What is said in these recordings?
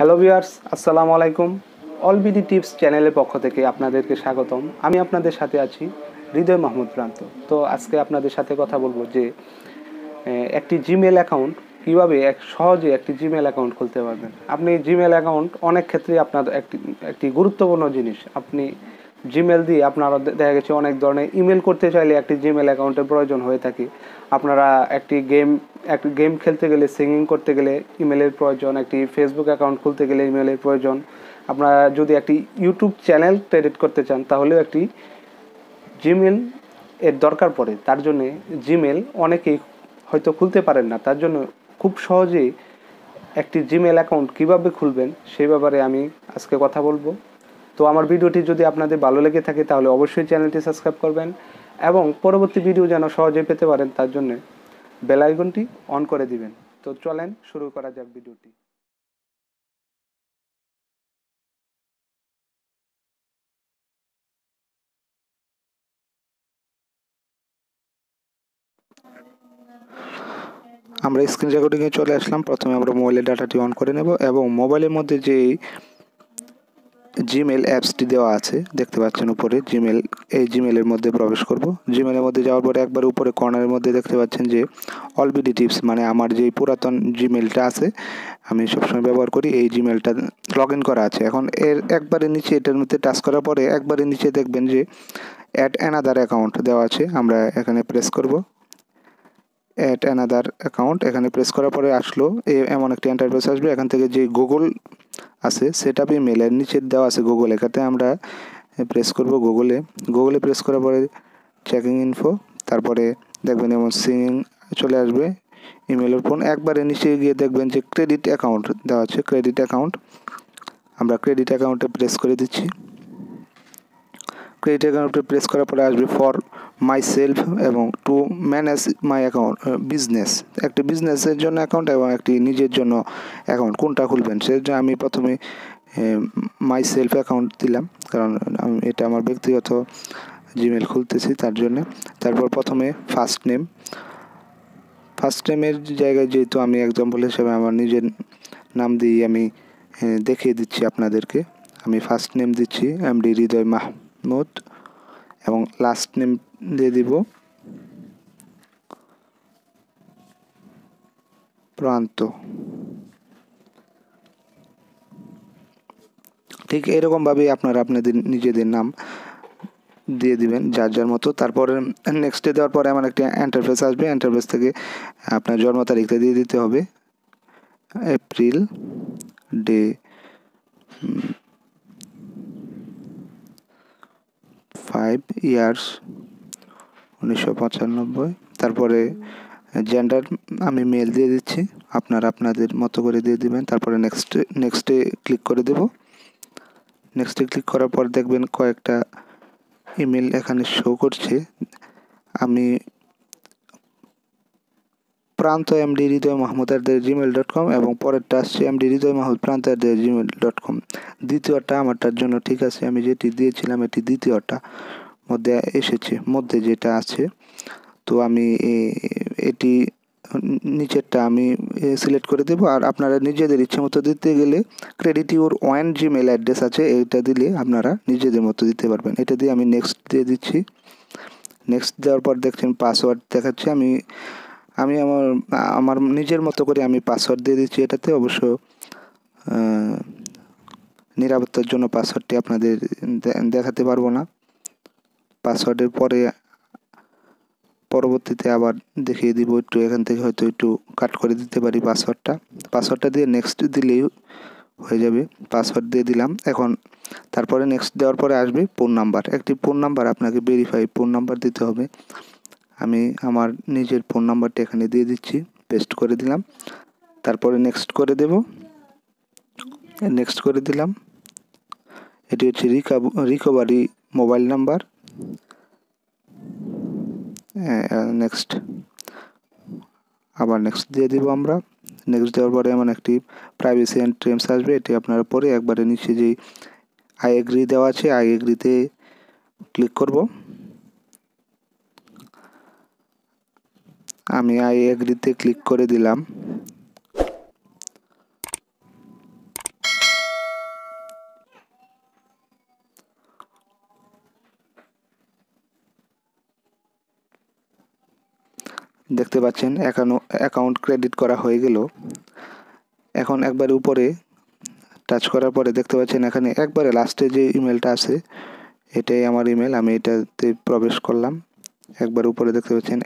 Hello viewers, আসসালামু আলাইকুম। অলবিডি tips চ্যানেলের পক্ষ থেকে আপনাদেরকে স্বাগতম। আমি আপনাদের সাথে আছি হৃদয় মাহমুদ প্রান্ত। তো আজকে আপনাদের সাথে কথা বলবো যে একটি জিমেল অ্যাকাউন্ট কীভাবে সহজে একটি জিমেল অ্যাকাউন্ট খুলতে পারবেন। আপনি জিমেল অ্যাকাউন্ট অনেক ক্ষেত্রেই আপনার একটি গুরুত্বপূর্ণ জিনিস। আপনি জিমেল দিয়ে আপনারা দেখা গেছে অনেক ধরনের ইমেল করতে চাইলে একটি জিমেল অ্যাকাউন্টের প্রয়োজন হয়ে থাকে। আপনারা একটি গেম খেলতে গেলে, সিঙ্গিং করতে গেলে ইমেলের প্রয়োজন, একটি ফেসবুক অ্যাকাউন্ট খুলতে গেলে ইমেলের প্রয়োজন। আপনারা যদি একটি ইউটিউব চ্যানেল ক্রিয়েট করতে চান তাহলেও একটি জিমেল এর দরকার পড়ে। তার জন্যে জিমেল অনেকেই হয়তো খুলতে পারেন না। তার জন্য খুব সহজেই একটি জিমেল অ্যাকাউন্ট কীভাবে খুলবেন সেই ব্যাপারে আমি আজকে কথা বলবো। তো আমার ভিডিওটি যদি আপনাদের ভালো লেগে থাকে তাহলে অবশ্যই চ্যানেলটি সাবস্ক্রাইব করবেন এবং পরবর্তী ভিডিও যেন সহজে পেতে পারেন তার জন্য বেল আইকনটি অন করে দিবেন। তো চলেন শুরু করা যাক ভিডিওটি। আমরা স্ক্রিন রেকর্ডিংয়ে চলে আসলাম। প্রথমে আমরা মোবাইলের ডাটাটি অন করে নেব এবং মোবাইলের মধ্যে যে জিমেল অ্যাপসটি দেওয়া আছে দেখতে পাচ্ছেন উপরে জিমেল, এই জিমেলের মধ্যে প্রবেশ করব। জিমেলের মধ্যে যাওয়ার পরে একবার উপরে কর্নারের মধ্যে দেখতে পাচ্ছেন যে অলবিডি টিপস, মানে আমার যে পুরাতন জিমেলটা আছে আমি সবসময় ব্যবহার করি, এই জিমেলটা লগ ইন করা আছে। এখন এর একবারে নিচে এটার মধ্যে টাচ করার পরে একবারে নিচে দেখবেন যে অ্যাড অ্যানাদার অ্যাকাউন্ট দেওয়া আছে। আমরা এখানে প্রেস করব অ্যাড অ্যানাদার অ্যাকাউন্ট। এখানে প্রেস করার পরে আসলো এমন একটি ইন্টারফেস আসবে। এখান থেকে যে গুগল আছে সেটা মেলের নিচে দেওয়া আছে গুগল, এখানে আমরা প্রেস করব গুগলে প্রেস করার পরে চেকিং ইনফো, তারপরে দেখবেন এমন সিঙ্গিং চলে আসবে ইমেলের ফোন। একবারে নিচে গিয়ে দেখবেন যে ক্রেডিট অ্যাকাউন্ট দেওয়া আছে, ক্রেডিট অ্যাকাউন্ট। আমরা ক্রেডিট অ্যাকাউন্টে প্রেস করে দিচ্ছি। ক্রেডিট অ্যাকাউন্টে প্রেস করার পরে আসবে ফর মাই সেলফ এবং to manage my account business, একটি বিজনেসের জন্য অ্যাকাউন্ট এবং একটি নিজের জন্য অ্যাকাউন্ট, কোনটা খুলবেন সেই জন্য আমি প্রথমে মাই সেলফ অ্যাকাউন্ট দিলাম, কারণ এটা আমার ব্যক্তিগত জিমেল খুলতেছি তার জন্য। তারপর প্রথমে ফার্স্ট নেমের জায়গায় যেহেতু আমি এক্সাম্পল হিসেবে আমার নিজের নাম দিয়ে আমি দেখিয়ে দিচ্ছি আপনাদেরকে। আমি ফার্স্ট নেম দিচ্ছি এমডি হৃদয় মাহমুদ এবং লাস্ট নেম দিয়ে দিব প্রান্ত। ঠিক এরকমভাবেই আপনারা আপনাদের নিজেদের নাম দিয়ে দিবেন যার যার মতো। তারপরে নেক্সটে দেওয়ার পরে এমন একটা ইন্টারফেস আসবে, ইন্টারফেস থেকে আপনার জন্ম তারিখটা দিয়ে দিতে হবে। April day 5 years 1995। তারপরে জেন্ডার আমি মেল দিয়ে দিচ্ছি, আপনারা আপনাদের মতো করে দিয়ে দিবেন। তারপরে নেক্সটে ক্লিক করে দেব। নেক্সটে ক্লিক করার পর দেখবেন কয়েকটা ইমেল এখানে শো করছে। আমি প্রান্ত এমডি হৃদয় মাহমুদ @gmail.com এবং পরেরটা আসছে এমডি হৃদয় মাহমুদ প্রান্ত @gmail.com। দ্বিতীয়টা আমারটার জন্য ঠিক আছে, আমি যেটি দিয়েছিলাম এটি দ্বিতীয়টা মধ্যে এসেছে, মধ্যে যেটা আছে। তো আমি এটি নিচেরটা আমি সিলেক্ট করে দেবো। আর আপনারা নিজেদের ইচ্ছে মতো দিতে গেলে credit your one Gmail address আছে, এটা দিলে আপনারা নিজেদের মতো দিতে পারবেন। এটা দিয়ে আমি নেক্সট দিয়ে দিচ্ছি। নেক্সট দেওয়ার পর দেখছেন পাসওয়ার্ড দেখাচ্ছে। আমি আমার নিজের মতো করে আমি পাসওয়ার্ড দিয়ে দিচ্ছি এটাতে। অবশ্য নিরাপত্তার জন্য পাসওয়ার্ডটি আপনাদের দেখাতে পারবো না। পাসওয়ার্ডের পরে পরবর্তীতে আবার দেখিয়ে দিব, একটু এখান থেকে হয়তো একটু কাট করে দিতে পারি পাসওয়ার্ডটা দিয়ে নেক্সট দিলেই হয়ে যাবে। পাসওয়ার্ড দিয়ে দিলাম। এখন তারপরে নেক্সট দেওয়ার পরে আসবে ফোন নাম্বার, একটি ফোন নাম্বার আপনাকে ভেরিফাই ফোন নাম্বার দিতে হবে। আমি আমার নিজের ফোন নাম্বারটা এখানে দিয়ে দিচ্ছি, পেস্ট করে দিলাম। তারপরে নেক্সট করে দেব, নেক্সট করে দিলাম। এটি হচ্ছে রিকভারি মোবাইল নাম্বার। নেক্সট আবার নেক্সট দিয়ে দিব আমরা। নেক্সট দেওয়ার পরে এমন একটি প্রাইভেসি অ্যান্ড টার্মস আসবে, এটি আপনারা পরে একবারে নিচে যে আই এগ্রি দেওয়া আছে আই এগ্রিতে ক্লিক করব। আমি আই এগ্রিতে ক্লিক করে দিলাম। দেখতে পাচ্ছেন অ্যাকাউন্ট ক্রেডিট করা হয়ে গেল। এখন একবারে উপরে টাচ করার পরে দেখতে পাচ্ছেন এখানে একবারে লাস্টে যে ইমেলটা আছে এটাই আমার ইমেল। আমি এটাতে প্রবেশ করলাম। একবার উপরে দেখতে পাচ্ছেন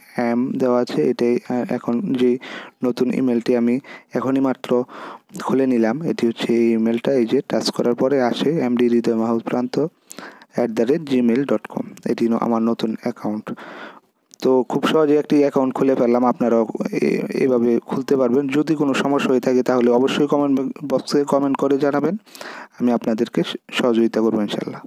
দেওয়া আছে, এটাই এখন যে নতুন ইমেলটি আমি এখনই মাত্র খুলে নিলাম, এটি হচ্ছে এই ইমেলটা। এই যে টাচ করার পরে আসে md.hridaymahuprant@gmail.com। এটি আমার নতুন অ্যাকাউন্ট। তো খুব সহজে একটি অ্যাকাউন্ট খুলে ফেললাম। আপনারাও এভাবে খুলতে পারবেন। যদি কোনো সমস্যা হয়ে থাকে তাহলে অবশ্যই কমেন্ট বক্সে কমেন্ট করে জানাবেন। আমি আপনাদেরকে সহযোগিতা করবো ইনশাল্লাহ।